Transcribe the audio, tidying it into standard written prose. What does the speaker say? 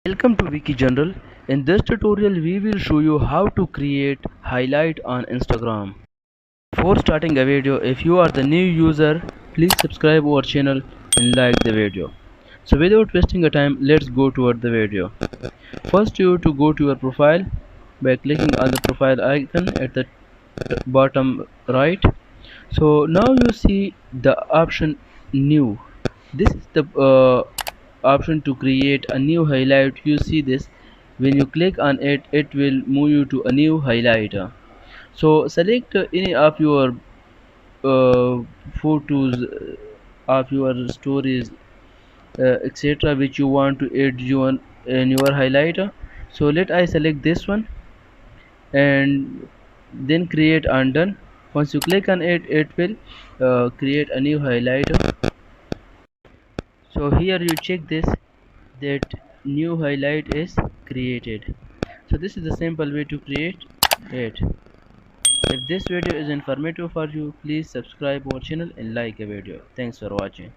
Welcome to Wiki General. In this tutorial we will show you how to create highlight on Instagram. Before starting a video, if you are the new user, please subscribe our channel and like the video. So without wasting your time, let's go toward the video. First you have to go to your profile by clicking on the profile icon at the bottom right. So now you see the option new. This is the option to create a new highlight. You see this, when you click on it, it will move you to a new highlight. So select any of your uh, photos of your stories, etc., which you want to add you on in your highlight. So let I select this one and then create undone. Once you click on it, it will create a new highlight. So here you check this, that new highlight is created. So this is the simple way to create it. If this video is informative for you, please subscribe our channel and like a video. Thanks for watching.